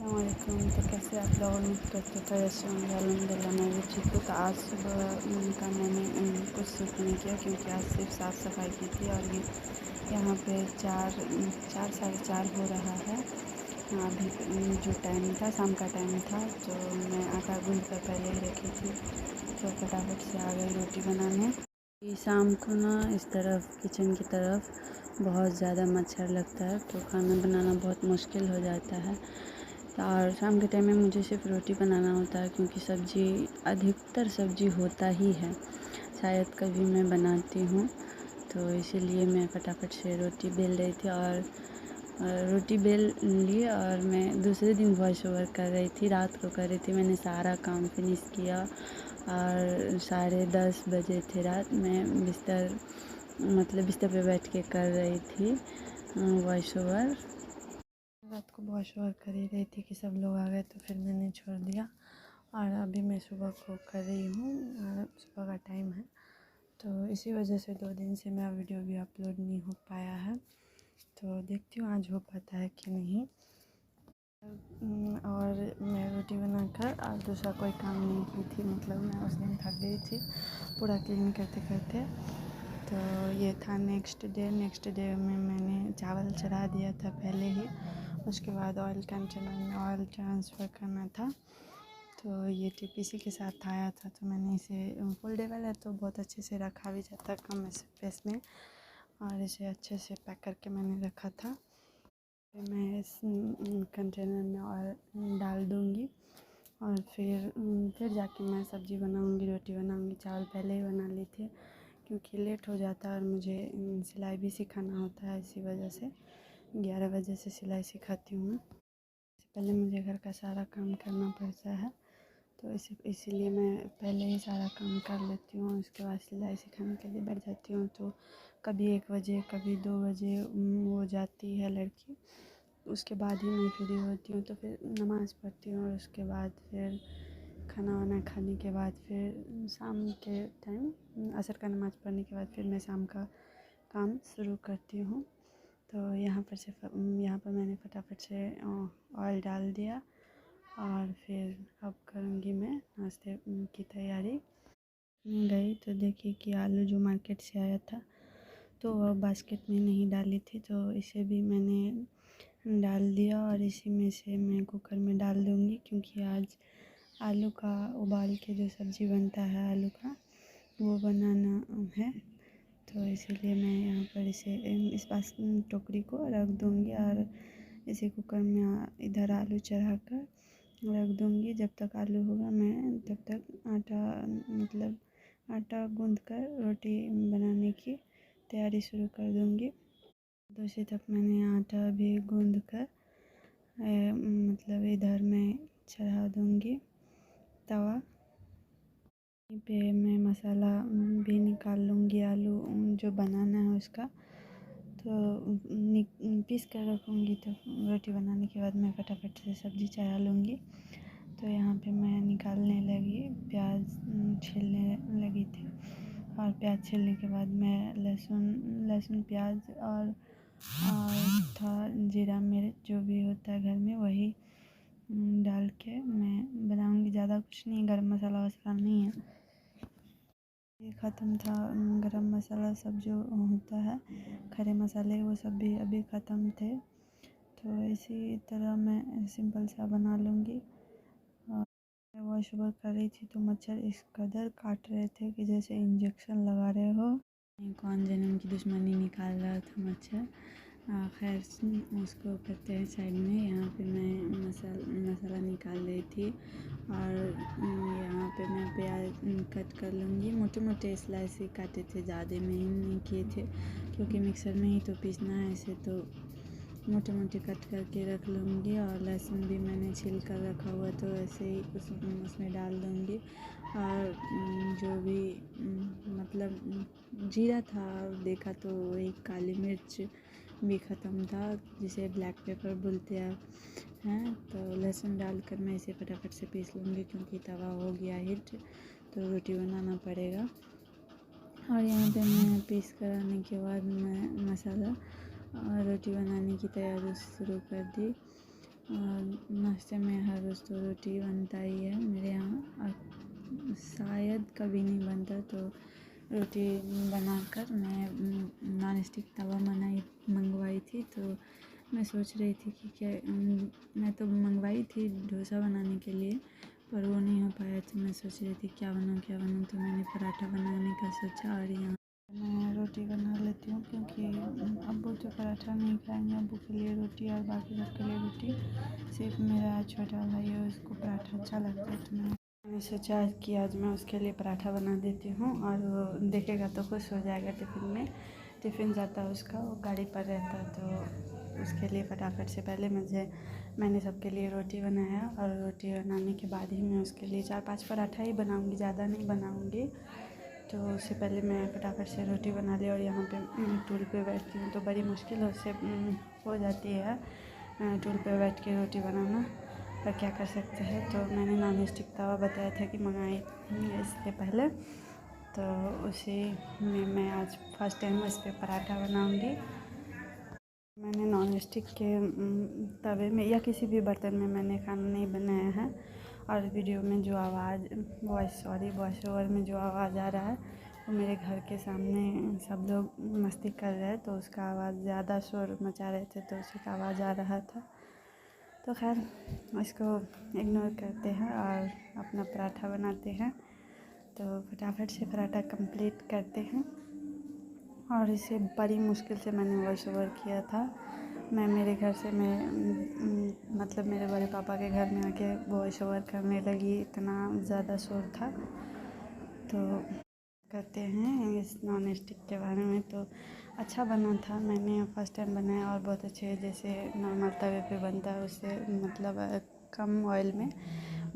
वालेकुम। तो कैसे आप लोग उम्मीद करते थे ऐसे होंगे। अल्हम्दुलिल्लाह मैं भी ठीक हूँ। तो आज सुबह का मैंने कुछ शूट नहीं किया क्योंकि आज सिर्फ साफ़ सफाई की थी और ये यहाँ पे चार साढ़े चार हो रहा है। अभी जो टाइम था शाम का टाइम था, तो मैं आटा गूँध कर पहले ही रखी थी, तो फटाफट से आ गई रोटी बनाने। शाम को ना इस तरफ किचन की तरफ बहुत ज़्यादा मच्छर लगता है, तो खाना बनाना बहुत मुश्किल हो जाता है। और शाम के टाइम में मुझे सिर्फ रोटी बनाना होता है क्योंकि सब्ज़ी अधिकतर सब्ज़ी होता ही है, शायद कभी मैं बनाती हूँ, तो इसीलिए मैं फटाफट से रोटी बेल रही थी। और रोटी बेल ली और मैं दूसरे दिन वॉइस ओवर कर रही थी, रात को कर रही थी। मैंने सारा काम फिनिश किया और 10:30 बजे थे रात। मैं बिस्तर पे बैठ के कर रही थी वॉइस ओवर। रात को वॉइस ओवर कर ही रही थी कि सब लोग आ गए, तो फिर मैंने छोड़ दिया और अभी मैं सुबह को कर रही हूँ और सुबह का टाइम है, तो इसी वजह से 2 दिन से मेरा वीडियो भी अपलोड नहीं हो पाया है। तो देखती हूँ आज हो पाता है कि नहीं। और मैं रोटी बनाकर और दूसरा कोई काम नहीं की थी, मतलब मैं उस दिन थक गई थी पूरा क्लीन करते करते। तो ये था नेक्स्ट डे में मैंने चावल चढ़ा दिया था पहले ही। उसके बाद ऑयल कंटेनर में ऑयल ट्रांसफ़र करना था, तो ये टिप इसी के साथ आया था, तो मैंने इसे फोल्डेबल है तो बहुत अच्छे से रखा भी जाता है कम स्पेस में, और इसे अच्छे से पैक करके मैंने रखा था। मैं इस कंटेनर में ऑयल डाल दूँगी और फिर जाके मैं सब्ज़ी बनाऊँगी, रोटी बनाऊँगी। चावल पहले ही बना ली थी क्योंकि लेट हो जाता है और मुझे सिलाई भी सिखाना होता है, इसी वजह से 11 बजे से सिलाई सिखाती हूँ मैं। इससे पहले मुझे घर का सारा काम करना पड़ता है, तो इसीलिए मैं पहले ही सारा काम कर लेती हूँ, उसके बाद सिलाई सिखाने के लिए बैठ जाती हूँ। तो कभी 1 बजे कभी 2 बजे वो जाती है लड़की, उसके बाद ही मैं फ्री होती हूँ। तो फिर नमाज़ पढ़ती हूँ और उसके बाद फिर खाना वाना खाने के बाद फिर शाम के टाइम असर का नमाज़ पढ़ने के बाद फिर मैं शाम का काम शुरू करती हूँ। तो यहाँ पर मैंने फटाफट से ऑयल डाल दिया और फिर अब करूँगी मैं नाश्ते की तैयारी। गई तो देखी कि आलू जो मार्केट से आया था तो वह बास्केट में नहीं डाली थी, तो इसे भी मैंने डाल दिया और इसी में से मैं कुकर में डाल दूँगी क्योंकि आज आलू का उबाल के जो सब्ज़ी बनता है आलू का, वो बनाना है। तो इसीलिए मैं यहाँ पर इस टोकरी को रख दूँगी और इसे कुकर में इधर आलू चढ़ा कर रख दूँगी। जब तक आलू होगा मैं तब तक आटा गूँध कर रोटी बनाने की तैयारी शुरू कर दूँगी। दूसरी तरफ मैंने आटा भी गूँध कर इधर मैं चढ़ा दूँगी तवा पे। मैं मसाला भी निकाल लूँगी, आलू जो बनाना है उसका तो पीस कर रखूँगी, तो रोटी बनाने के बाद मैं फटाफट से सब्ज़ी चढ़ा लूँगी। तो यहाँ पे मैं निकालने लगी, प्याज छीलने लगी थी और प्याज छीलने के बाद मैं लहसुन प्याज और था जीरा मिर्च जो भी होता है घर में वही डाल के मैं बनाऊँगी। ज़्यादा कुछ नहीं, गरम मसाला वसाला नहीं है, ये ख़त्म था। गरम मसाला सब जो होता है खड़े मसाले वो सब भी अभी ख़त्म थे, तो इसी तरह मैं सिंपल सा बना लूँगी। और मैं वॉइस ओवर कर रही थी तो मच्छर इस कदर काट रहे थे कि जैसे इंजेक्शन लगा रहे हो। कौन जन्म की दुश्मनी निकाल रहा था मच्छर। खैर उसको करते हैं साइड में। यहाँ पे मैं मसाला निकाल रही थी और यहाँ पे मैं प्याज कट कर लूँगी। मोटे मोटे स्लाइस ही काटे थे, ज़्यादा महीन नहीं किए थे क्योंकि मिक्सर में ही तो पीसना है इसे, तो मोटे मोटे कट करके रख लूँगी। और लहसुन भी मैंने छील कर रखा हुआ तो ऐसे ही उसमें डाल दूँगी। और जो भी जीरा था देखा तो वही काली मिर्च भी ख़त्म था जिसे ब्लैक पेपर बोलते हैं। तो लहसुन डालकर मैं इसे फटाफट से पीस लूँगी क्योंकि तवा हो गया हीट, तो रोटी बनाना पड़ेगा। और यहाँ पे मैं पीस कर आने के बाद मैं मसाला और रोटी बनाने की तैयारी शुरू कर दी। नाश्ते में हर रोज़ तो रोटी बनता ही है मेरे यहाँ, और शायद कभी नहीं बनता, तो रोटी बनाकर मैं नॉन स्टिक तवा मंगवाई थी। तो मैं सोच रही थी कि क्या, मैं तो मंगवाई थी डोसा बनाने के लिए, पर वो नहीं हो पाया, तो मैं सोच रही थी क्या बनाऊँ, तो मैंने पराठा बनाने का सोचा। और यहाँ मैं रोटी बना लेती हूँ, क्योंकि अब्बू तो पराठा नहीं खाएंगे, अब्बू के लिए रोटी और बाकी सबके लिए रोटी। सिर्फ मेरा छोटा भाई है, उसको पराठा अच्छा लगता है, तो मैंने सोचा कि आज मैं उसके लिए पराठा बना देती हूँ, और वो देखेगा तो खुश हो जाएगा। टिफ़िन जाता है उसका, वो गाड़ी पर रहता है, तो उसके लिए फटाफट से पहले मैंने सबके लिए रोटी बनाया, और रोटी बनाने के बाद ही मैं उसके लिए 4-5 पराठा ही बनाऊँगी, ज़्यादा नहीं बनाऊँगी। तो उससे पहले मैं फटाफट से रोटी बना ली, और यहाँ पे टूल पे बैठती हूँ, तो बड़ी मुश्किल उससे हो जाती है टूल पे बैठ के रोटी बनाना, पर क्या कर सकते हैं। तो मैंने नॉन स्टिक तवा बताया था कि मंगाई इससे पहले, तो उसी में मैं आज फर्स्ट टाइम उस पर पराठा बनाऊँगी। मैंने नॉन स्टिक के तवे में या किसी भी बर्तन में मैंने खाना नहीं बनाया है, और वीडियो में जो वॉइस ओवर में जो आवाज़ आ रहा है, वो मेरे घर के सामने सब लोग मस्ती कर रहे हैं, तो उसका आवाज़ ज़्यादा शोर मचा रहे थे, तो उसी का आवाज़ आ रहा था। तो खैर इसको इग्नोर करते हैं और अपना पराठा बनाते हैं। तो फटाफट से पराठा कंप्लीट करते हैं, और इसे बड़ी मुश्किल से मैंने वॉइस ओवर किया था। मैं मेरे घर से मतलब मेरे बड़े पापा के घर में आके वॉइस ओवर करने लगी, इतना ज़्यादा शोर था। तो करते हैं इस नॉन स्टिक के बारे में। तो अच्छा बना था, मैंने फर्स्ट टाइम बनाया, और बहुत अच्छे जैसे नॉर्मल तवे पे बनता है उससे मतलब कम ऑयल में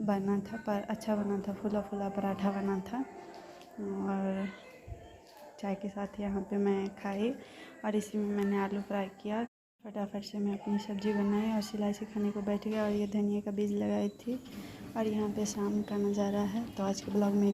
बना था, पर अच्छा बना था, फूला फूला पराठा बना था। और चाय के साथ यहाँ पे मैं खाई, और इसी में मैंने आलू फ्राई किया। फटाफट से मैं अपनी सब्ज़ी बनाई और सिलाई सिखाने को बैठ गया, और ये धनिया का बीज लगाई थी, और यहाँ पे शाम का नज़ारा है। तो आज के ब्लॉग में